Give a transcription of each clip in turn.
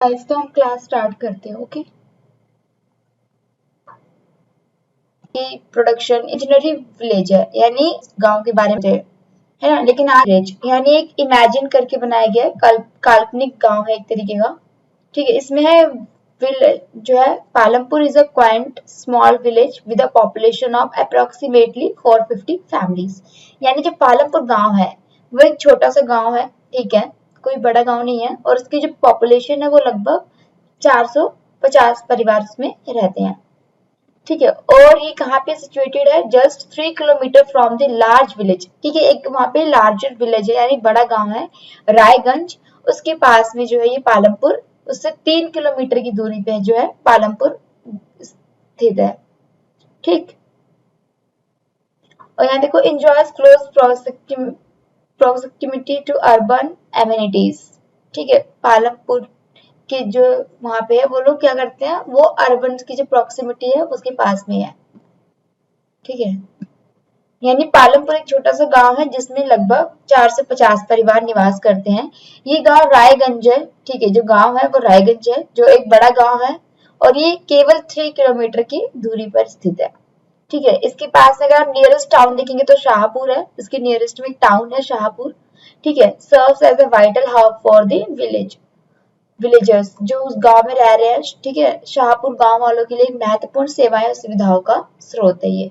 आज तो हम क्लास स्टार्ट करते हैं। ओके, कि प्रोडक्शन इमेजिनरी विलेज है, यानी गांव के बारे में है ना, लेकिन आज विलेज यानी एक इमेजिन करके बनाया गया है, काल्पनिक गांव है एक तरीके का। ठीक है, इसमें है विलेज जो है Palampur is a coined small village with a population of approximately 450 families. यानी जो पालमपुर गांव है वो एक छोटा सा गांव है, ठीक है, कोई बड़ा गांव नहीं है, और उसकी जो पॉपुलेशन है वो लगभग 450 परिवार उसमें रहते हैं। ठीक है, और ये कहाँ पे सिचुएटेड है? Just 3 kilometre from the large village. ठीक है, एक वहां पे लार्जर विलेज है यानी बड़ा गांव है, रायगंज। उसके पास में जो है ये पालमपुर, उससे 3 किलोमीटर की दूरी पे जो है पालमपुर स्थित है। ठीक, और यहाँ देखो, enjoys close proximity to urban amenities. ठीक है, पालमपुर के जो वहां पे है वो लोग क्या करते हैं, वो अर्बन की जो प्रॉक्सिमिटी है उसके पास में है। ठीक है, यानी पालमपुर एक छोटा सा गांव है जिसमें लगभग 450 परिवार निवास करते हैं। ये गांव रायगंज है। ठीक है, जो गांव है वो रायगंज है, जो एक बड़ा गांव है, और ये केवल 3 किलोमीटर की दूरी पर स्थित है। ठीक है, इसके पास अगर आप नियरेस्ट टाउन देखेंगे तो शाहपुर है, इसके नियरेस्ट में एक टाउन है शाहपुर। ठीक है, serves as a vital hub for the villagers जो उस गांव में रह रहे हैं। ठीक है, शाहपुर गांव वालों के लिए एक महत्वपूर्ण सेवाएं और सुविधाओं का स्रोत है ये।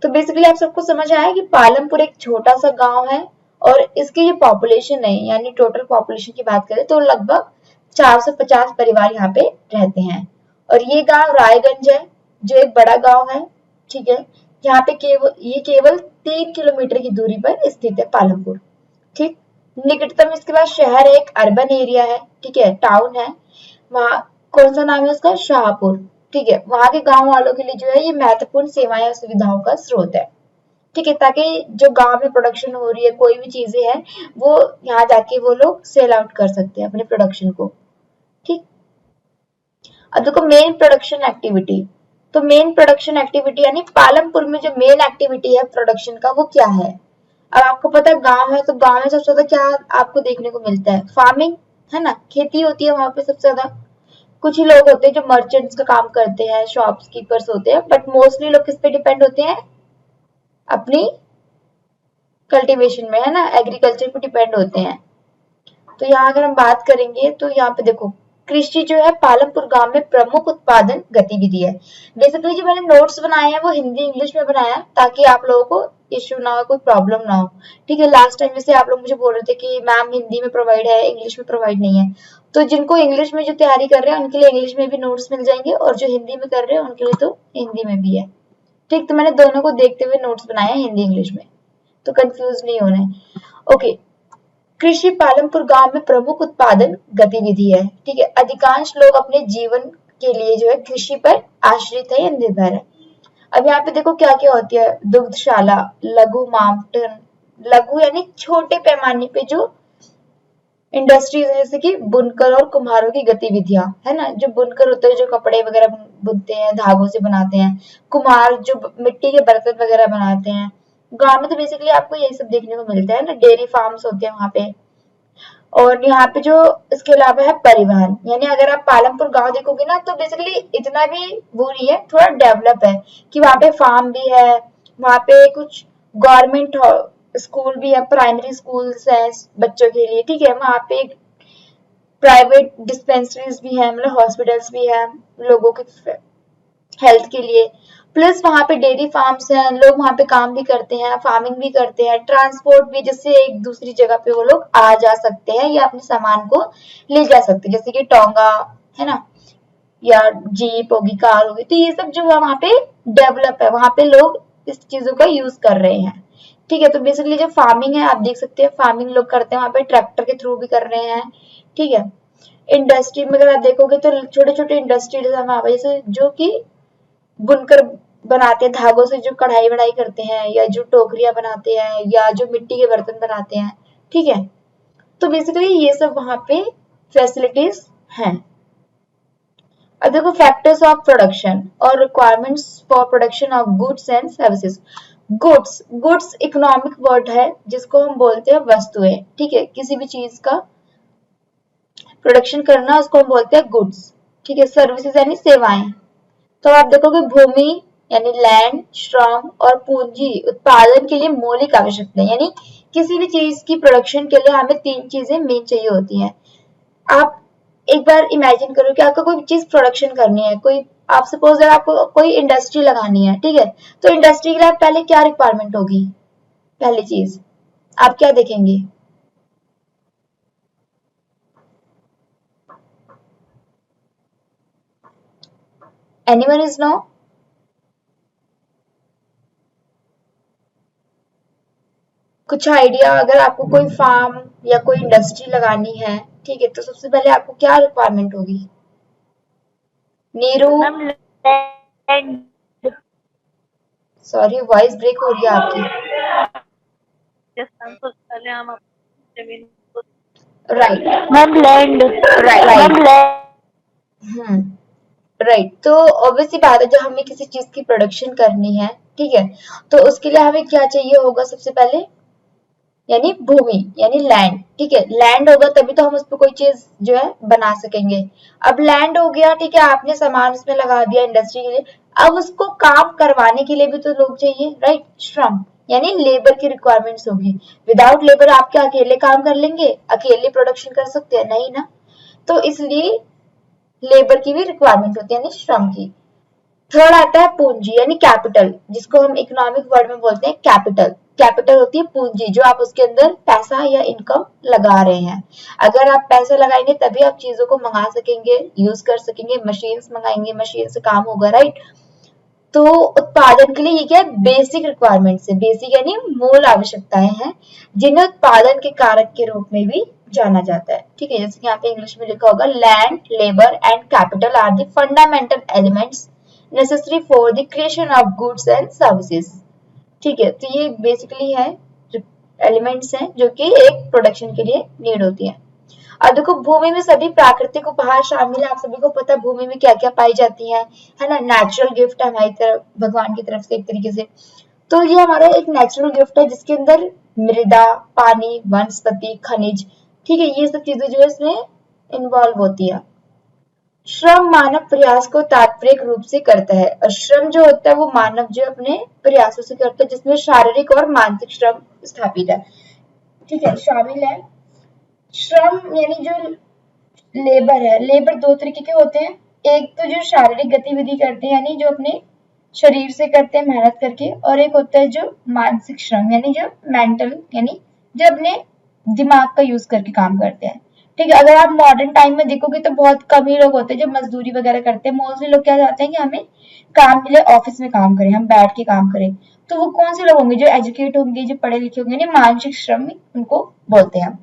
तो बेसिकली आप सबको समझ आया कि पालमपुर एक छोटा सा गांव है, और इसकी जो पॉपुलेशन है यानी टोटल पॉपुलेशन की बात करें तो लगभग 450 परिवार यहाँ पे रहते हैं। और ये गांव रायगंज है, जो एक बड़ा गांव है। ठीक है, यहाँ पे केवल 3 किलोमीटर की दूरी पर स्थित है पालमपुर। ठीक, निकटतम इसके बाद शहर है, एक अर्बन एरिया है। ठीक है, टाउन है, वहाँ कौन सा नाम है उसका? शाहपुर। ठीक है, वहां के गांव वालों के लिए जो है ये महत्वपूर्ण सेवाएं और सुविधाओं का स्रोत है। ठीक है, ताकि जो गांव में प्रोडक्शन हो रही है कोई भी चीजें हैं वो यहाँ जाके वो लोग सेल आउट कर सकते हैं अपने प्रोडक्शन को। ठीक, अब देखो मेन प्रोडक्शन एक्टिविटी। तो मेन प्रोडक्शन एक्टिविटी यानी पालमपुर में जो मेन एक्टिविटी है प्रोडक्शन का वो क्या है? अब आपको पता है गांव है, तो गांव में सबसे ज्यादा क्या आपको देखने को मिलता है? फार्मिंग, है ना, खेती होती है वहां पे सबसे ज्यादा। कुछ ही लोग होते हैं जो मर्चेंट्स का काम करते हैं, शॉपकीपर्स होते हैं, बट मोस्टली लोग किस पे डिपेंड होते हैं? अपनी कल्टीवेशन में, है ना, एग्रीकल्चर पे डिपेंड होते हैं। तो यहाँ अगर हम बात करेंगे तो यहाँ पे देखो, कृषि जो है पालमपुर गांव में प्रमुख उत्पादन गतिविधि है। बेसिकली जो मैंने नोट्स बनाए हैं वो हिंदी इंग्लिश में बनाया ताकि आप लोगों को इश्यू ना हो, कोई प्रॉब्लम ना हो। ठीक है, लास्ट टाइम जैसे आप लोग मुझे बोल रहे थे कि मैम हिंदी में प्रोवाइड है, इंग्लिश में प्रोवाइड नहीं है, तो जिनको इंग्लिश में जो तैयारी कर रहे हैं उनके लिए इंग्लिश में भी नोट्स मिल जाएंगे, और जो हिंदी में कर रहे हैं उनके लिए तो हिंदी में भी है। ठीक, तो मैंने दोनों को देखते हुए नोट्स बनाए हैं हिंदी इंग्लिश में, तो कंफ्यूज नहीं होना है। ओके, कृषि पालमपुर गांव में प्रमुख उत्पादन गतिविधि है। ठीक है, अधिकांश लोग अपने जीवन के लिए जो है कृषि पर आश्रित है या निर्भर है। अब यहाँ पे देखो क्या क्या होती है, दुग्धशाला, लघु मावटन, लघु यानी छोटे पैमाने पे जो इंडस्ट्रीज है, जैसे कि बुनकर और कुम्हारों की गतिविधियां, है ना, जो बुनकर होते हैं जो कपड़े वगैरह बुनते हैं, धागों से बनाते हैं, कुम्हार जो मिट्टी के बर्तन वगैरह बनाते हैं। गांव में तो बेसिकली आपको यही सब देखने को मिलता है ना, डेयरी फार्म्स होते हैं वहां पे। और यहाँ पे जो इसके अलावा है परिवहन, यानी अगर आप पालमपुर गांव देखोगे ना तो बेसिकली इतना भी वो नहीं है, थोड़ा डेवलप है कि वहां पे फार्म भी है, वहां पे कुछ गवर्नमेंट स्कूल भी है, प्राइमरी स्कूल्स है बच्चों के लिए। ठीक है, वहां पे प्राइवेट डिस्पेंसरीज भी है, मतलब हॉस्पिटल्स भी है लोगों के हेल्थ के लिए। प्लस वहां पे डेयरी फार्म्स हैं, लोग वहां पे काम भी करते हैं, फार्मिंग भी करते हैं, ट्रांसपोर्ट भी, जिससे एक दूसरी जगह पे वो लोग आ जा सकते हैं या अपने सामान को ले जा सकते हैं, जैसे कि टोंगा, है ना, या जीप होगी, कार होगी। तो ये सब जो है वहां पे डेवलप है, वहां पे लोग इस चीजों का यूज कर रहे हैं। ठीक है, तो बेसिकली जो फार्मिंग है आप देख सकते हैं, फार्मिंग लोग करते हैं वहां पे, ट्रैक्टर के थ्रू भी कर रहे हैं। ठीक है, इंडस्ट्री में अगर आप देखोगे तो छोटे छोटे इंडस्ट्रीज है वहां पे, जैसे जो कि बुनकर बनाते हैं, धागों से जो कढ़ाई वढ़ाई करते हैं, या जो टोकरियां बनाते हैं, या जो मिट्टी के बर्तन बनाते हैं। ठीक है, तो बेसिकली ये सब वहां पे फैसिलिटीज हैं। अब देखो, फैक्टर्स ऑफ प्रोडक्शन और requirements for production of goods and services. Goods, goods economic word है जिसको हम बोलते हैं वस्तुएं। ठीक है, किसी भी चीज का प्रोडक्शन करना उसको हम बोलते हैं गुड्स, ठीक है। सर्विसेज यानी सेवाएं। तो आप देखोगे भूमि यानी लैंड, श्रम और पूंजी उत्पादन के लिए मौलिक आवश्यकताएं, यानी किसी भी चीज की प्रोडक्शन के लिए हमें तीन चीजें मेन चाहिए होती हैं। आप एक बार इमेजिन करो कि आपको कोई चीज प्रोडक्शन करनी है, कोई आप सपोज आपको कोई इंडस्ट्री लगानी है, ठीक है। तो इंडस्ट्री के लिए पहले क्या रिक्वायरमेंट होगी? पहली चीज आप क्या देखेंगे? Anyone is no? कुछ आइडिया? अगर आपको कोई फार्म या कोई इंडस्ट्री लगानी है, ठीक है, तो सबसे पहले आपको क्या रिक्वायरमेंट होगी? Neeru, ma'am land. Sorry voice break हो रही है आपकी। पहले हम अपनी जमीन को right, ma'am land right, ma'am land hmm, right. तो ऑब्वियस सी बात है, जब हमें किसी चीज की प्रोडक्शन करनी है, ठीक है, तो उसके लिए हमें क्या चाहिए होगा सबसे पहले? यानी भूमि यानी लैंड, ठीक है। लैंड होगा तभी तो हम उस पर कोई चीज जो है बना सकेंगे। अब लैंड हो गया, ठीक है, आपने सामान उसमें लगा दिया इंडस्ट्री के लिए। अब उसको काम करवाने के लिए भी तो लोग चाहिए, राइट? श्रम यानी लेबर की रिक्वायरमेंट्स होगी। विदाउट लेबर आप क्या अकेले काम कर लेंगे? अकेले प्रोडक्शन कर सकते हैं? नहीं ना। तो इसलिए लेबर की भी रिक्वायरमेंट होती है, यानी श्रम की। थर्ड आता है पूंजी यानी कैपिटल, जिसको हम इकोनॉमिक वर्ड में बोलते हैं कैपिटल। कैपिटल होती है पूंजी, जो आप उसके अंदर पैसा या इनकम लगा रहे हैं। अगर आप पैसा लगाएंगे तभी आप चीजों को मंगा सकेंगे, यूज कर सकेंगे, मशीन्स मंगाएंगे, मशीन से काम होगा, राइट? तो उत्पादन के लिए ये क्या है? बेसिक रिक्वायरमेंट्स है। बेसिक यानी मूल आवश्यकताएं हैं, जिन्हें उत्पादन के कारक के रूप में भी जाना जाता है, ठीक है। जैसे कि यहाँ पे इंग्लिश में लिखा होगा, land, labour and capital R the fundamental elements necessary for the creation of goods and services, ठीक है। तो ये बेसिकली है एलिमेंट्स हैं जो कि एक प्रोडक्शन के लिए नीड होती है। अब देखो भूमि में सभी प्राकृतिक उपहार शामिल है। आप सभी को पता है भूमि में क्या क्या पाई जाती है ना। नेचुरल गिफ्ट है हमारी तरफ, भगवान की तरफ से एक तरीके से। तो ये हमारा एक नेचुरल गिफ्ट है जिसके अंदर मृदा, पानी, वनस्पति, खनिज, ठीक है, ये सब चीजें जो है इसमें इन्वॉल्व होती है। श्रम मानव प्रयास को तात्पर्य रूप से करता है, और श्रम जो होता है वो मानव जो अपने प्रयासों से करता है, जिसमें शारीरिक और मानसिक श्रम स्थापित है, ठीक है, शामिल है। श्रम यानी जो लेबर है, लेबर दो तरीके के होते हैं। एक तो जो शारीरिक गतिविधि करते हैं, यानी जो अपने शरीर से करते हैं मेहनत करके, और एक होता है जो मानसिक श्रम यानी जो मेंटल, यानी जो अपने दिमाग का यूज करके काम करते हैं, ठीक है। अगर आप मॉडर्न टाइम में देखोगे तो बहुत कम ही लोग होते हैं जो मजदूरी वगैरह करते हैं। मोस्टली लोग क्या चाहते हैं कि हमें काम मिले, ऑफिस में काम करें, हम बैठ के काम करें। तो वो कौन से लोग होंगे? जो एजुकेट होंगे, जो पढ़े लिखे होंगे, यानी मानसिक श्रम उनको बोलते हैं,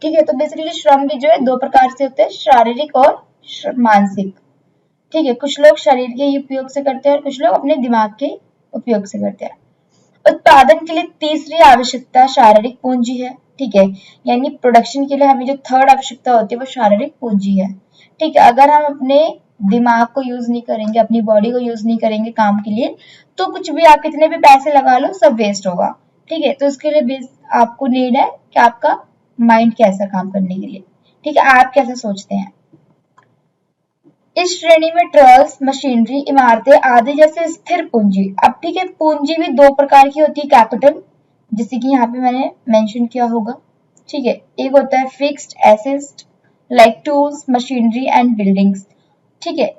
ठीक है। तो बेसिकली श्रम भी जो है दो प्रकार से होते हैं, शारीरिक और मानसिक, ठीक है। कुछ लोग शरीर के उपयोग से करते हैं और कुछ लोग अपने दिमाग के उपयोग से करते हैं। उत्पादन के लिए तीसरी आवश्यकता शारीरिक पूंजी है, ठीक है। यानी प्रोडक्शन के लिए हमें जो थर्ड आवश्यकता होती है वो शारीरिक पूंजी है, ठीक है। अगर हम अपने दिमाग को यूज नहीं करेंगे, अपनी बॉडी को यूज नहीं करेंगे काम के लिए, तो कुछ भी आप कितने भी पैसे लगा लो सब वेस्ट होगा, ठीक है। तो इसके लिए आपको नीड है कि आपका माइंड कैसा काम करने के लिए, ठीक है, आप कैसा सोचते हैं। इस श्रेणी में ट्रल्स, मशीनरी, इमारतें आदि जैसे स्थिर पूंजी। अब ठीक है, पूंजी भी दो प्रकार की होती है, कैपिटल, जैसे कि यहाँ पे मैंने मेंशन किया होगा, ठीक है। एक होता है fixed assets like tools, machinery and buildings, ठीक है।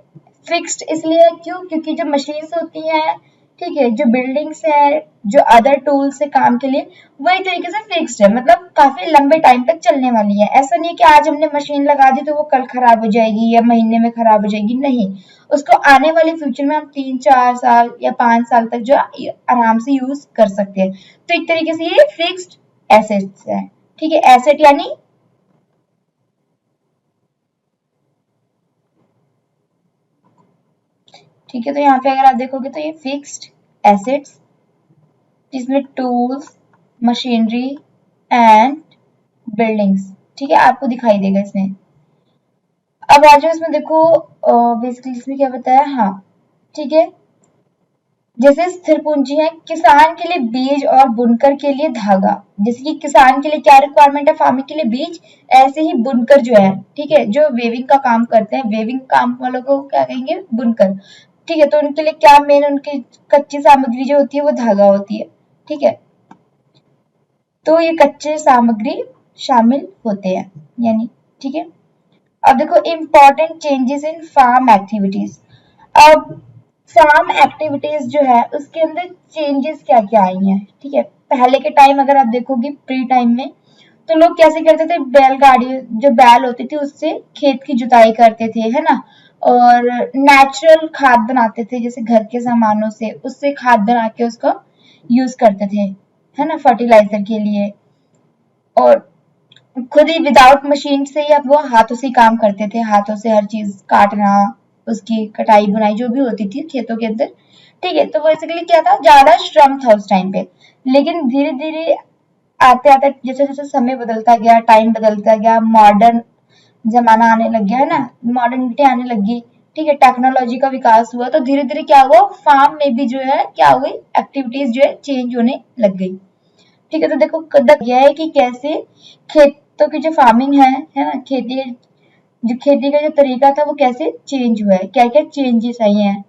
फिक्स्ड इसलिए है क्यों? क्योंकि जो मशीन्स होती हैं, ठीक है, जो बिल्डिंग्स है, जो अदर टूल्स है काम के लिए, वो एक तरीके से फिक्स्ड है, मतलब काफी लंबे टाइम तक चलने वाली है। ऐसा नहीं है कि आज हमने मशीन लगा दी तो वो कल खराब हो जाएगी या महीने में खराब हो जाएगी, नहीं। उसको आने वाले फ्यूचर में हम 3-4 साल या 5 साल तक जो आराम से यूज कर सकते हैं। तो एक तरीके से ये फिक्स्ड एसेट्स है, ठीक है। एसेट यानी ठीक है, तो यहाँ पे अगर आप देखोगे तो ये फिक्स्ड एसेट्स, जिसमें टूल्स, मशीनरी एंड बिल्डिंग्स, ठीक है, आपको दिखाई देगा इसमें। अब आ जाओ इसमें देखो, बेसिकली इसमें क्या बताया, हाँ, ठीक है। जैसे स्थिर पूंजी है किसान के लिए बीज और बुनकर के लिए धागा। जैसे कि किसान के लिए क्या रिक्वायरमेंट है, फार्मिंग के लिए बीज, ऐसे ही बुनकर जो है, ठीक है, जो वेविंग का काम करते हैं, वेविंग काम वालों को क्या कहेंगे, बुनकर। ठीक है, तो उनके लिए क्या मेन उनकी कच्ची सामग्री जो होती है वो धागा होती है। ठीक है, तो ये कच्चे सामग्री शामिल होते हैं यानी। ठीक है, अब देखो important changes in farm activities. अब फार्म एक्टिविटीज जो है उसके अंदर चेंजेस क्या क्या आई हैं। ठीक है, पहले के टाइम अगर आप देखोगे प्री टाइम में, तो लोग कैसे करते थे, बैलगाड़ी जो बैल होती थी उससे खेत की जुताई करते थे, है ना, और नेचुरल खाद बनाते थे, जैसे घर के सामानों से, उससे खाद बना के उसका यूज करते थे, है ना, फर्टिलाइजर के लिए। और खुद ही विदाउट मशीन से ही अब वो हाथों से काम करते थे, हाथों से हर चीज काटना, उसकी कटाई बुनाई जो भी होती थी खेतों के अंदर। ठीक है, तो बेसिकली क्या था, ज्यादा श्रम था उस टाइम पे। लेकिन धीरे धीरे आते आते जैसे जैसे समय बदलता गया, टाइम बदलता गया, मॉडर्न जमाना आने लग गया, है ना, मॉडर्निटी आने लगी। ठीक है, टेक्नोलॉजी का विकास हुआ, तो धीरे धीरे क्या हुआ, फार्म में भी जो है क्या हुई, एक्टिविटीज जो है चेंज होने लग गई। ठीक है, तो देखो कदम यह है कि कैसे खेतों की जो फार्मिंग है ना, खेती का जो तरीका था वो कैसे चेंज हुआ है, क्या क्या चेंजेस आई हैं।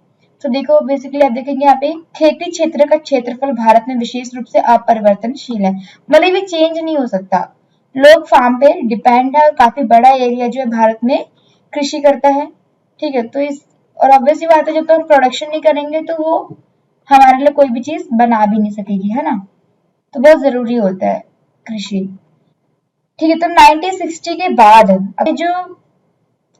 तो देखो बेसिकली आप देखेंगे यहाँ पे खेती क्षेत्र का क्षेत्रफल भारत में विशेष रूप से अपरिवर्तनशील है, मतलब ये चेंज नहीं हो सकता। लोग फार्म पे डिपेंड है और काफी बड़ा एरिया जो है भारत में कृषि करता है। ठीक है, तो इस और ऑब्वियस बात है, जब तक हम प्रोडक्शन नहीं करेंगे तो वो हमारे लिए कोई भी चीज बना भी नहीं सकेगी, है ना, तो बहुत जरूरी होता है कृषि। ठीक है, तो 1960 के बाद अब जो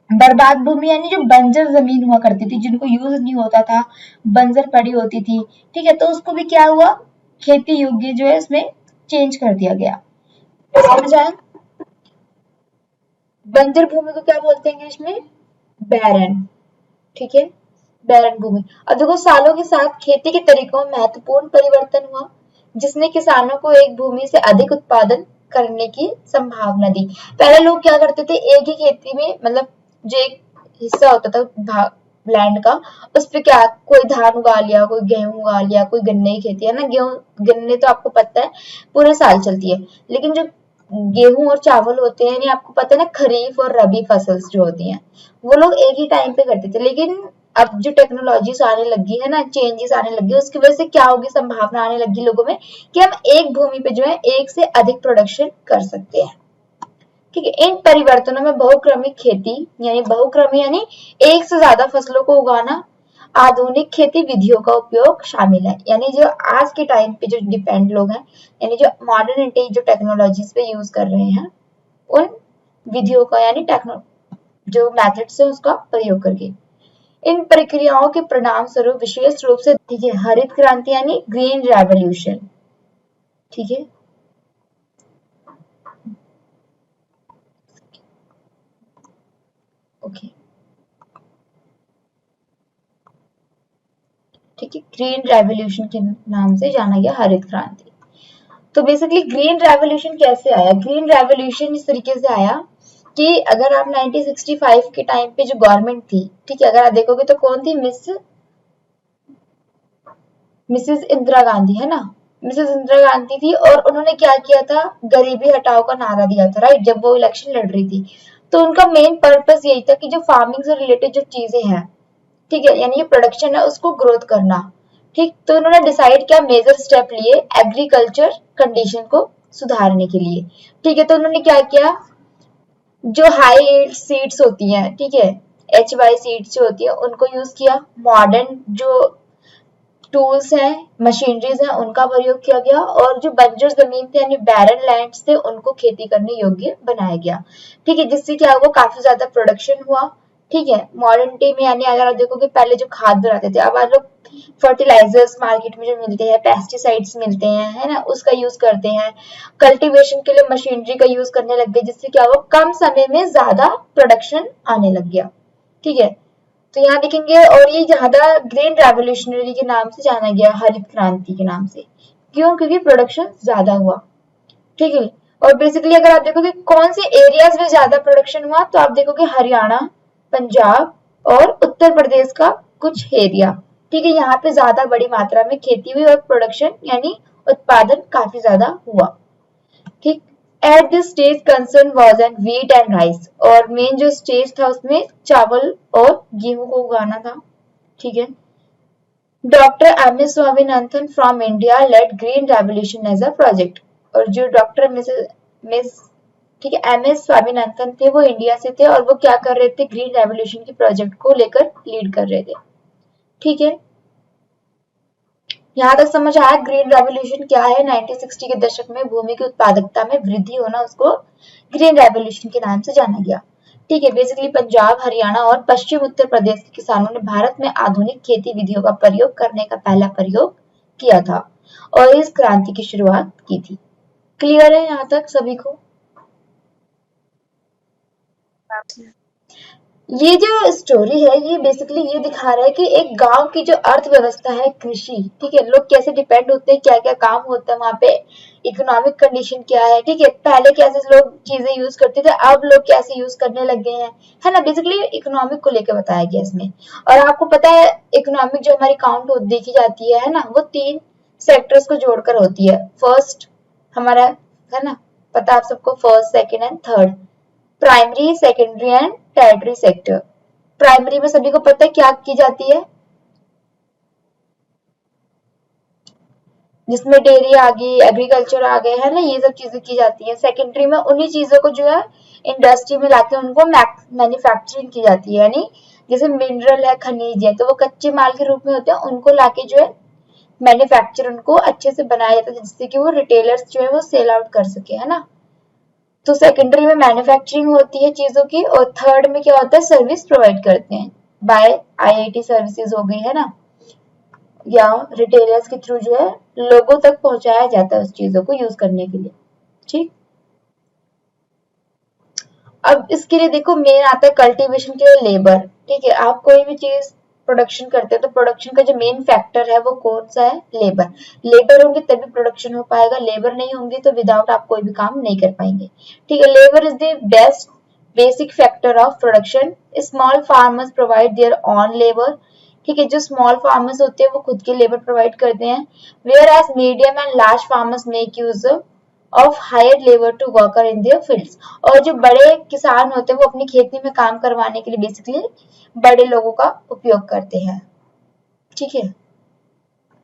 बर्बाद भूमि यानी जो बंजर जमीन हुआ करती थी, जिनको यूज नहीं होता था, बंजर पड़ी होती थी, ठीक है, तो उसको भी क्या हुआ, खेती योग्य जो है इसमें चेंज कर दिया गया। समझ आया, बंजर भूमि को क्या बोलते हैं इंग्लिश में, बैरन। ठीक है, बैरन भूमि। अब देखो सालों के साथ खेती के तरीकों में महत्वपूर्ण परिवर्तन हुआ, जिसने किसानों को एक भूमि से अधिक उत्पादन करने की संभावना दी। पहले लोग क्या करते थे, एक ही खेती में, मतलब जो एक हिस्सा होता था लैंड का, उस पे क्या कोई धान उगा लिया, कोई गेहूं उगा लिया, कोई गन्ने की खेती, है ना, गेहूं गन्ने तो आपको पता है पूरे साल चलती है, लेकिन जो गेहूं और चावल होते हैं, यानी आपको पता है ना, खरीफ और रबी फसल जो होती हैं, वो लोग एक ही टाइम पे करते थे। लेकिन अब जो टेक्नोलॉजीज आने लगी है ना, चेंजेस आने लगी, उसकी वजह से क्या होगी, संभावना आने लगी लोगों में कि हम एक भूमि पे जो है एक से अधिक प्रोडक्शन कर सकते हैं। ठीक है, इन परिवर्तनों में बहुक्रमिक खेती यानी एक से ज्यादा फसलों को उगाना, आधुनिक खेती विधियों का उपयोग शामिल है। यानी जो आज के टाइम पे जो डिपेंड लोग हैं, यानी जो मॉडर्न जो टेक्नोलॉजीज पे यूज कर रहे हैं, उन विधियों का यानी जो मेथड्स है उसका प्रयोग करके। इन प्रक्रियाओं के परिणाम स्वरूप विशेष रूप से, ठीक है, हरित क्रांति यानी ग्रीन रेवोल्यूशन। ठीक है, ओके, ठीक है, ग्रीन रेवोल्यूशन के नाम से जाना गया हरित क्रांति। तो बेसिकली ग्रीन रेवोल्यूशन कैसे आया, ग्रीन रेवोल्यूशन इस तरीके से आया कि अगर आप 1965 के टाइम पे जो गवर्नमेंट थी, ठीक है, अगर आप देखोगे तो कौन थी, मिसेस इंदिरा गांधी, है ना, मिसेस इंदिरा गांधी थी, और उन्होंने क्या किया था, गरीबी हटाओ का नारा दिया था, राइट, जब वो इलेक्शन लड़ रही थी। तो उनका मेन पर्पस यही था कि जो फार्मिंग से रिलेटेड जो चीजें हैं, ठीक है, यानी ये प्रोडक्शन है उसको ग्रोथ करना। ठीक, तो उन्होंने डिसाइड किया, मेजर स्टेप लिए एग्रीकल्चर कंडीशन को सुधारने के लिए। ठीक है, तो उन्होंने क्या किया, जो हाई यील्ड सीड्स होती हैं, ठीक है, HY सीड्स जो होती है उनको यूज किया, मॉडर्न जो टूल्स हैं, मशीनरीज हैं, उनका प्रयोग किया गया, और जो बंजर जमीन थे यानी बैरन लैंड्स थे उनको खेती करने योग्य बनाया गया। ठीक है, जिससे क्या हुआ, काफी ज्यादा प्रोडक्शन हुआ। ठीक है, मॉडर्न डे में यानी अगर आप देखोगे पहले जो खाद बनाते थे, अब आप लोग फर्टिलाइजर्स मार्केट में जो मिलते हैं, पेस्टिसाइड्स मिलते हैं, है ना, उसका यूज करते हैं। कल्टीवेशन के लिए मशीनरी का यूज करने लग गए, जिससे क्या हुआ, कम समय में ज्यादा प्रोडक्शन आने लग गया। ठीक है, तो यहाँ देखेंगे, और ये ज्यादा ग्रीन रेवोल्यूशनरी के नाम से जाना गया, हरित क्रांति के नाम से। क्यों, क्योंकि प्रोडक्शन ज्यादा हुआ। ठीक है, और बेसिकली अगर आप देखोगे कौन से एरियाज में ज्यादा प्रोडक्शन हुआ, तो आप देखोगे हरियाणा, पंजाब और उत्तर प्रदेश का कुछ एरिया, ठीक है, यहाँ पे ज्यादा बड़ी मात्रा में खेती हुई और प्रोडक्शन यानी उत्पादन काफी ज्यादा हुआ। ठीक, at this stage concern was an wheat and rice, और मेन जो स्टेज था उसमें चावल और गेहूं को उगाना था। ठीक है, doctor M S Swaminathan from India led green revolution as a project, और जो डॉक्टर मिस ठीक है एम एस स्वामीनाथन थे वो इंडिया से थे और वो क्या कर रहे थे, ग्रीन रेवोल्यूशन की प्रोजेक्ट को लेकर लीड कर रहे थे। ठीक है, यहाँ तक समझ आया ग्रीन रेवोल्यूशन क्या है। 1960 के दशक में भूमि की उत्पादकता में वृद्धि होना उसको ग्रीन रेवोल्यूशन के नाम से जाना गया। ठीक है, बेसिकली पंजाब, हरियाणा और पश्चिम उत्तर प्रदेश के किसानों ने भारत में आधुनिक खेती विधियों का प्रयोग करने का पहला प्रयोग किया था और इस क्रांति की शुरुआत की थी। क्लियर है यहाँ तक सभी को? ये जो स्टोरी है ये बेसिकली ये दिखा रहा है कि एक गांव की जो अर्थव्यवस्था है, कृषि, ठीक है, लोग कैसे डिपेंड होते हैं, क्या क्या काम होता है वहां पे, इकोनॉमिक कंडीशन क्या है। ठीक है, पहले कैसे लोग चीजें यूज करते थे, अब लोग कैसे यूज करने लग गए हैं, है ना। बेसिकली इकोनॉमिक को लेकर बताया गया इसमें। और आपको पता है इकोनॉमिक जो हमारी काउंट देखी जाती है ना, वो 3 सेक्टर्स को जोड़कर होती है। फर्स्ट हमारा, है ना, पता आप सबको, first, second and third, primary, secondary and tertiary sector. Primary में सभी को पता है क्या की जाती है, जिसमें डेयरी आ गई, एग्रीकल्चर आ गए, है ना, ये सब चीजें की जाती है। सेकेंडरी में उन्हीं चीजों को जो है इंडस्ट्री में लाके उनको मैन्युफैक्चरिंग की जाती है, यानी जैसे मिनरल है, खनिज है, तो वो कच्चे माल के रूप में होते हैं, उनको लाके जो है मैन्युफैक्चर उनको अच्छे से बनाया जाता है जिससे कि वो रिटेलर्स जो है वो सेल आउट कर सके, है ना। तो सेकेंडरी में मैन्युफैक्चरिंग होती है चीजों की, और थर्ड में क्या होता है, सर्विस प्रोवाइड करते हैं बाय आईआईटी सर्विसेज हो गई, है ना, या रिटेलर्स के थ्रू जो है लोगों तक पहुंचाया जाता है उस चीजों को यूज करने के लिए। ठीक, अब इसके लिए देखो मेन आता है कल्टीवेशन के लिए लेबर। ठीक है, आप कोई भी चीज प्रोडक्शन करते हैं तो प्रोडक्शन का जो मेन फैक्टर है वो कौन सा है, लेबर। लेबर होंगे तभी प्रोडक्शन हो पाएगा, लेबर नहीं होंगे तो विदाउट आप कोई भी काम नहीं कर पाएंगे। ठीक है, labour is the best basic factor of production. Small farmers provide there on labour. ठीक है, जो स्मॉल फार्मर्स होते हैं वो खुद के लेबर प्रोवाइड करते हैं, where as medium and large farmers make use of hire labour to worker in their fields. और जो बड़े किसान होते हैं वो अपनी खेती में काम करवाने के लिए बेसिकली बड़े लोगों का उपयोग करते हैं। ठीक है,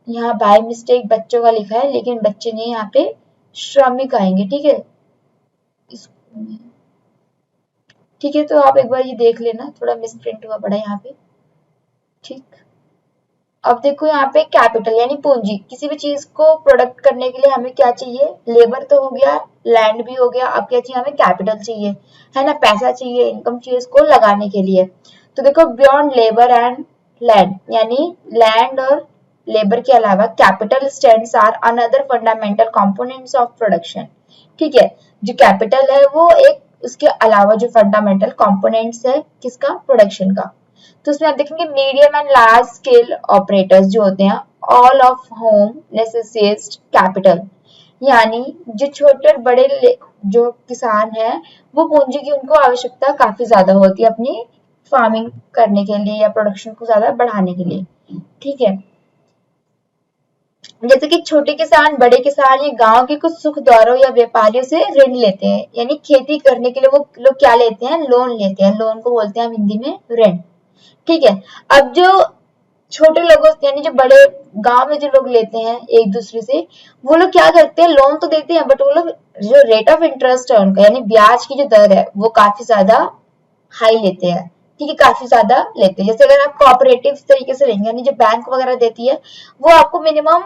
यहाँ बाय मिस्टेक बच्चों का लिखा है लेकिन बच्चे नहीं, यहाँ पे श्रमिक आएंगे। ठीक है, ठीक है, तो आप एक बार ये देख लेना, थोड़ा मिसप्रिंट हुआ पड़ा यहाँ पे। ठीक, अब देखो यहाँ पे कैपिटल यानी पूंजी, किसी भी चीज को प्रोडक्ट करने के लिए हमें क्या चाहिए, लेबर तो हो गया, लैंड भी हो गया, अब क्या चाहिए हमें, कैपिटल चाहिए, है ना, पैसा चाहिए, इनकम चाहिए इसको लगाने के लिए। तो देखो बियॉन्ड लेबर एंड लैंड, यानी लैंड और लेबर के अलावा capital stands are another fundamental components of production. ठीक है, जो कैपिटल है वो एक उसके अलावा जो फंडामेंटल कंपोनेंट्स है किसका, प्रोडक्शन का। तो उसमें आप देखेंगे medium and large scale operators जो होते हैं, ऑल ऑफ होम नेसेसिटेट कैपिटल, यानी जो छोटे बड़े जो किसान है वो पूंजी की उनको आवश्यकता काफी ज्यादा होती है अपनी फार्मिंग करने के लिए या प्रोडक्शन को ज्यादा बढ़ाने के लिए। ठीक है, जैसे कि छोटे किसान, बड़े किसान या गांव के कुछ सुखद्वारों या व्यापारियों से ऋण लेते हैं, यानी खेती करने के लिए वो लोग क्या लेते हैं, लोन लेते हैं, लोन को बोलते हैं हम हिंदी में ऋण। ठीक है, अब जो छोटे लोगों यानी जो बड़े गांव में जो लोग लेते हैं एक दूसरे से, वो लोग क्या करते हैं, लोन तो देते हैं बट वो लोग जो रेट ऑफ इंटरेस्ट है उनका यानी ब्याज की जो दर है वो काफी ज्यादा हाई लेते हैं। ठीक है, काफी ज्यादा लेते हैं। जैसे अगर आप कोऑपरेटिव तरीके से लेंगे यानी जो बैंक वगैरह देती है वो आपको मिनिमम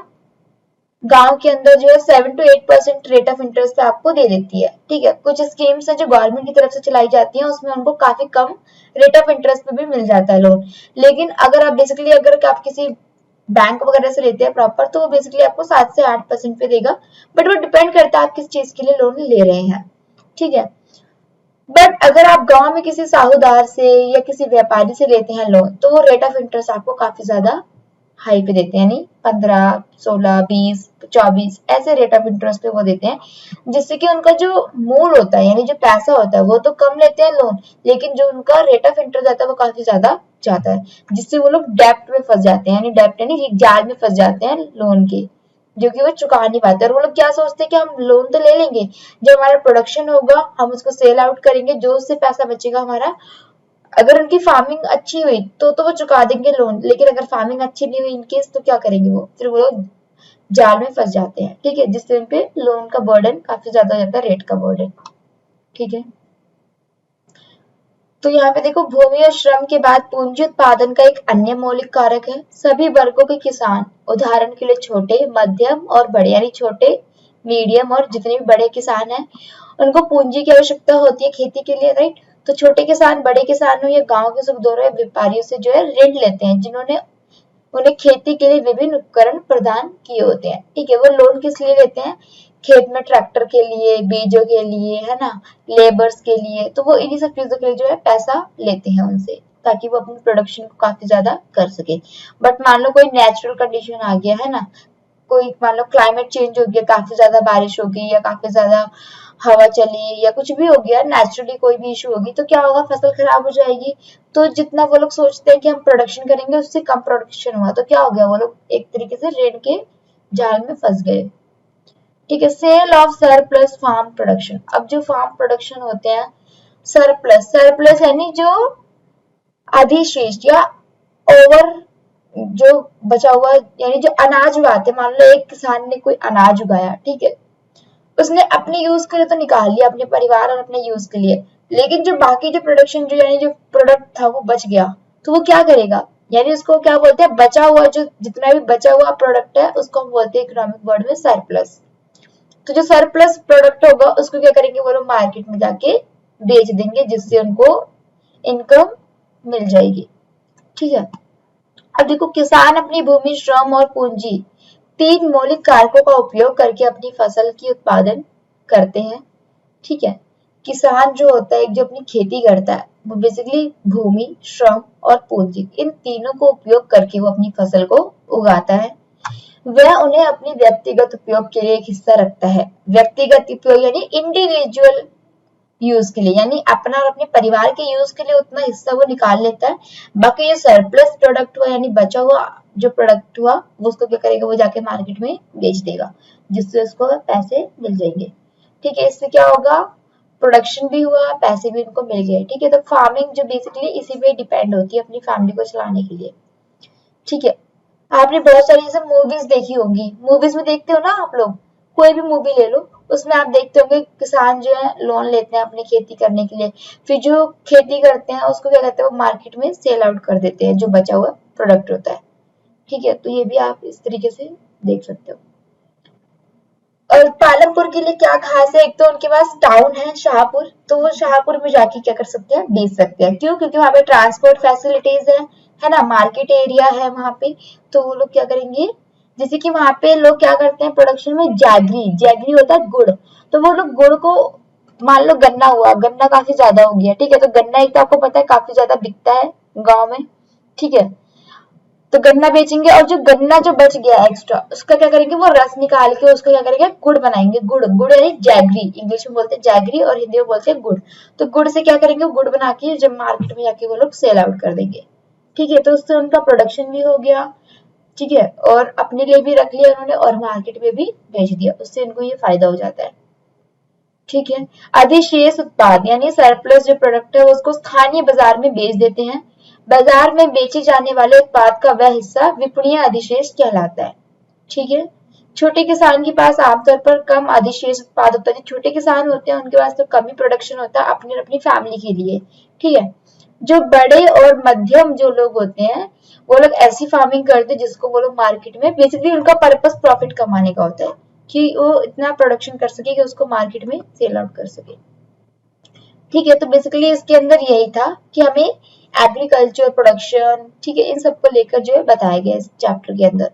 गांव के अंदर जो है 7 to 8% रेट ऑफ इंटरेस्ट पे आपको दे देती है। ठीक है, कुछ स्कीम्स है जो गवर्नमेंट की तरफ से चलाई जाती है उसमें उनको काफी कम रेट ऑफ इंटरेस्ट पे भी मिल जाता है लोन। लेकिन अगर आप बेसिकली अगर आप किसी बैंक वगैरह से लेते हैं प्रॉपर तो वो बेसिकली आपको 7 से 8% पे देगा, बट वो डिपेंड करता है आप किस चीज के लिए लोन ले रहे हैं। ठीक है, बट अगर आप गांव में किसी साहूदार से या किसी व्यापारी से लेते हैं लोन तो वो रेट ऑफ इंटरेस्ट आपको काफी ज्यादा हाई पे देते हैं, यानी 15, 16, 20, 24 ऐसे रेट ऑफ इंटरेस्ट पे वो देते हैं, जिससे कि उनका जो मूल होता है यानी जो पैसा होता है वो तो कम लेते हैं लोन, लेकिन जो उनका रेट ऑफ इंटरेस्ट आता है वो काफी ज्यादा जाता है, जिससे वो लोग डेप्ट में फंस जाते हैं, यानी डेप्ट यानी जाल में फंस जाते हैं लोन के, जो कि वो चुका नहीं पाते। और वो लोग क्या सोचते हैं कि हम लोन तो ले लेंगे, जब हमारा प्रोडक्शन होगा हम उसको सेल आउट करेंगे, जो उससे पैसा बचेगा हमारा, अगर उनकी फार्मिंग अच्छी हुई तो वो चुका देंगे लोन, लेकिन अगर फार्मिंग अच्छी नहीं हुई इनकेस तो क्या करेंगे, वो फिर वो लोग जाल में फंस जाते हैं, ठीक है, जिससे उनपे लोन का बर्डन काफी ज्यादा हो जाता है, रेट का बर्डन, ठीक है। तो यहाँ पे देखो, भूमि और श्रम के बाद पूंजी उत्पादन का एक अन्य मौलिक कारक है सभी वर्गों के किसान, उदाहरण के लिए छोटे, मध्यम और बड़े, यानी छोटे, मीडियम और जितने भी बड़े किसान हैं उनको पूंजी की आवश्यकता होती है खेती के लिए, राइट। तो छोटे किसान, बड़े किसान हो या गांव के सुखदोरों या व्यापारियों से जो है ऋण लेते हैं, जिन्होंने उन्हें खेती के लिए विभिन्न उपकरण प्रदान किए होते हैं, ठीक है। वो लोन किस लिए लेते हैं, खेत में ट्रैक्टर के लिए, बीजों के लिए, है ना, लेबर्स के लिए, तो वो इन्हीं सब चीजों के लिए जो है पैसा लेते हैं उनसे, ताकि वो अपनी प्रोडक्शन को काफी ज्यादा कर सके। बट मान लो कोई नेचुरल कंडीशन आ गया, है ना, कोई मान लो क्लाइमेट चेंज हो गया, काफी ज्यादा बारिश हो गई या काफी ज्यादा हवा चली या कुछ भी हो गया, नेचुरली कोई भी इशू होगी, तो क्या होगा, फसल खराब हो जाएगी। तो जितना वो लोग सोचते हैं कि हम प्रोडक्शन करेंगे उससे कम प्रोडक्शन हुआ, तो क्या हो गया, वो लोग एक तरीके से ऋण के जाल में फंस गए, ठीक है। Sale of surplus farm production, अब जो फार्म प्रोडक्शन होते हैं, सरप्लस, सरप्लस यानी जो अधिशेष या ओवर, जो बचा हुआ, यानी जो अनाज उगाते, मान लो एक किसान ने कोई अनाज उगाया, ठीक है, उसने अपने यूज के लिए तो निकाल लिया, अपने परिवार और अपने यूज के लिए, लेकिन जो बाकी जो प्रोडक्शन, जो यानी जो प्रोडक्ट था वो बच गया, तो वो क्या करेगा, यानी उसको क्या बोलते हैं, बचा हुआ, जो जितना भी बचा हुआ प्रोडक्ट है उसको हम बोलते हैं इकोनॉमिक वर्ड में सरप्लस। तो जो सरप्लस प्रोडक्ट होगा उसको क्या करेंगे, वो लोग मार्केट में जाके बेच देंगे, जिससे उनको इनकम मिल जाएगी, ठीक है। अब देखो, किसान अपनी भूमि, श्रम और पूंजी, तीन मौलिक कारकों का उपयोग करके अपनी फसल की उत्पादन करते हैं, ठीक है। किसान जो होता है, जो अपनी खेती करता है, वो बेसिकली भूमि, श्रम और पूंजी, इन तीनों को उपयोग करके वो अपनी फसल को उगाता है। वह उन्हें अपनी व्यक्तिगत उपयोग के लिए एक हिस्सा रखता है, व्यक्तिगत उपयोग यानी इंडिविजुअल यूज के लिए, यानी अपना और अपने परिवार के यूज के लिए उतना हिस्सा वो निकाल लेता है। बाकी ये सरप्लस प्रोडक्ट हुआ, यानी बचा हुआ जो प्रोडक्ट हुआ, वो उसको क्या करेगा, वो जाके मार्केट में बेच देगा, जिससे उसको पैसे मिल जाएंगे, ठीक है। इससे क्या होगा, प्रोडक्शन भी हुआ, पैसे भी उनको मिल गए, ठीक है। तो फार्मिंग जो बेसिकली इसी पे डिपेंड होती है अपनी फैमिली को चलाने के लिए, ठीक है। आपने बहुत सारी जैसे मूवीज देखी होंगी, मूवीज में देखते हो ना आप लोग, कोई भी मूवी ले लो, उसमें आप देखते होंगे किसान जो है लोन लेते हैं अपनी खेती करने के लिए, फिर जो खेती करते हैं उसको क्या कहते हैं, वो मार्केट में सेल आउट कर देते हैं, जो बचा हुआ प्रोडक्ट होता है, ठीक है। तो ये भी आप इस तरीके से देख सकते हो। और पालमपुर के लिए क्या खास है, एक तो उनके पास टाउन है शाहपुर, तो वो शाहपुर में जाके क्या कर सकते हैं, बेच सकते हैं, क्यों, क्योंकि वहां पे ट्रांसपोर्ट फैसिलिटीज है ना, मार्केट एरिया है वहां पे, तो वो लोग क्या करेंगे, जैसे कि वहां पे लोग क्या करते हैं प्रोडक्शन में, जैगरी, जैगरी होता है गुड़, तो वो लोग गुड़ को, मान लो गन्ना हुआ, गन्ना काफी ज्यादा हो गया, ठीक है, तो गन्ना एक तो आपको पता है काफी ज्यादा बिकता है गाँव में, ठीक है, तो गन्ना बेचेंगे, और जो गन्ना जो बच गया एक्स्ट्रा, उसका क्या करेंगे, वो रस निकाल के उसका क्या करेंगे, गुड़ बनाएंगे, गुड़, गुड़ यानी जैगरी, इंग्लिश में बोलते हैं जैगरी और हिंदी में बोलते हैं गुड़। तो गुड़ से क्या करेंगे, गुड़ बना के जब मार्केट में जाके वो लोग सेल आउट कर देंगे, ठीक है। तो उससे उनका प्रोडक्शन भी हो गया, ठीक है, और अपने लिए भी रख लिया उन्होंने और मार्केट में भी बेच दिया, उससे इनको ये फायदा हो जाता है, ठीक है। अधिशेष उत्पाद यानी सरप्लस जो प्रोडक्ट है उसको स्थानीय बाजार में बेच देते हैं, बाजार में बेचे जाने वाले उत्पाद का वह हिस्सा विपणीय अधिशेष कहलाता है, ठीक है। छोटे किसान के पास आमतौर पर कम अधिशेष उत्पाद होता है, जो छोटे किसान होते हैं उनके पास तो कम ही प्रोडक्शन होता है अपनी अपनी फैमिली के लिए, ठीक है। जो बड़े और मध्यम जो लोग होते हैं वो लोग ऐसी फार्मिंग करते हैं जिसको वो लोग मार्केट में, बेसिकली उनका पर्पस प्रॉफिट कमाने का होता है, कि वो इतना प्रोडक्शन कर सके कि उसको मार्केट में सेल आउट कर सके, ठीक है। तो बेसिकली इसके अंदर यही था कि हमें एग्रीकल्चर प्रोडक्शन, ठीक है, इन सबको लेकर जो है बताया गया इस चैप्टर के अंदर।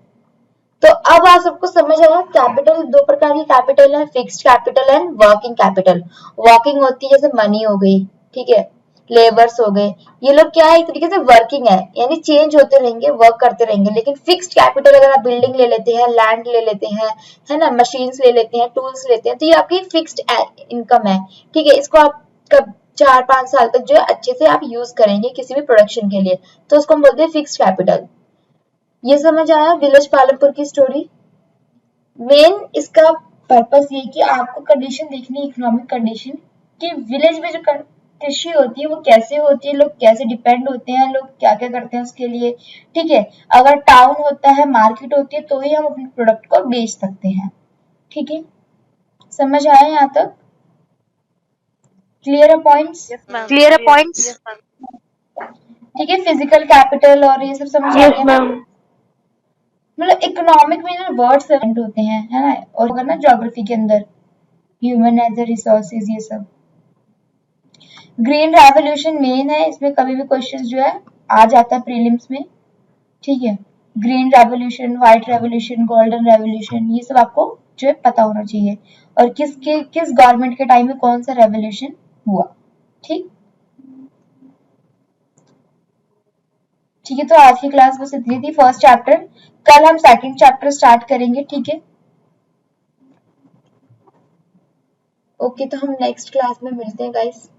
तो अब आप सबको समझ आया, कैपिटल दो प्रकार की कैपिटल है, fixed capital and working capital. Working होती है जैसे मनी हो गई, ठीक है, लेबर्स हो गए, ये लोग क्या है, एक तरीके से वर्किंग है, यानी चेंज होते रहेंगे, वर्क करते रहेंगे। लेकिन फिक्स्ड कैपिटल अगर आप बिल्डिंग ले लेते हैं, लैंड ले लेते हैं, है ना, मशीन्स ले लेते हैं, टूल्स लेते हैं, तो ये आपकी फिक्स्ड इनकम है, ठीक है। इसको आप कब 4-5 साल तक जो है अच्छे से आप यूज करेंगे किसी भी प्रोडक्शन के लिए, तो उसको हम बोलते हैं फिक्स्ड कैपिटल। ये समझ आया विलेज पालमपुर की स्टोरी। मेन इसका पर्पस ये कि आपको कंडीशन देखनी है, इकोनॉमिक कंडीशन, कि विलेज में जो कृषि होती है वो कैसे होती है, लोग कैसे डिपेंड होते हैं, लोग क्या क्या करते हैं उसके लिए। ठीक है, अगर टाउन होता है, मार्केट होती है, तो ही हम अपने प्रोडक्ट को बेच सकते हैं। ठीक है, समझ आया यहाँ तक? क्लियर है पॉइंट्स? यस मैम, क्लियर है पॉइंट्स? यस मैम, ठीक है, फिजिकल कैपिटल और ये सब समझ आ यस गया ना? मैम। मतलब इकोनॉमिक में जो वर्ड्स होते हैं, है ना, और अगर ना ज्योग्राफी के अंदर ह्यूमन एज ए रिसोर्सेज, ये सब। ग्रीन रेवोल्यूशन मेन है, इसमें कभी भी क्वेश्चन जो है आ जाता है प्रीलिम्स में। ठीक है, green revolution, white revolution, golden revolution, ये सब आपको जो है पता होना चाहिए, और किस गवर्नमेंट के टाइम में कौन सा रेवोल्यूशन हुआ। ठीक ठीक है, तो आज की क्लास बस इतनी थी, फर्स्ट चैप्टर। कल हम सेकंड चैप्टर स्टार्ट करेंगे। ठीक है, ओके, तो हम नेक्स्ट क्लास में मिलते हैं गाइस।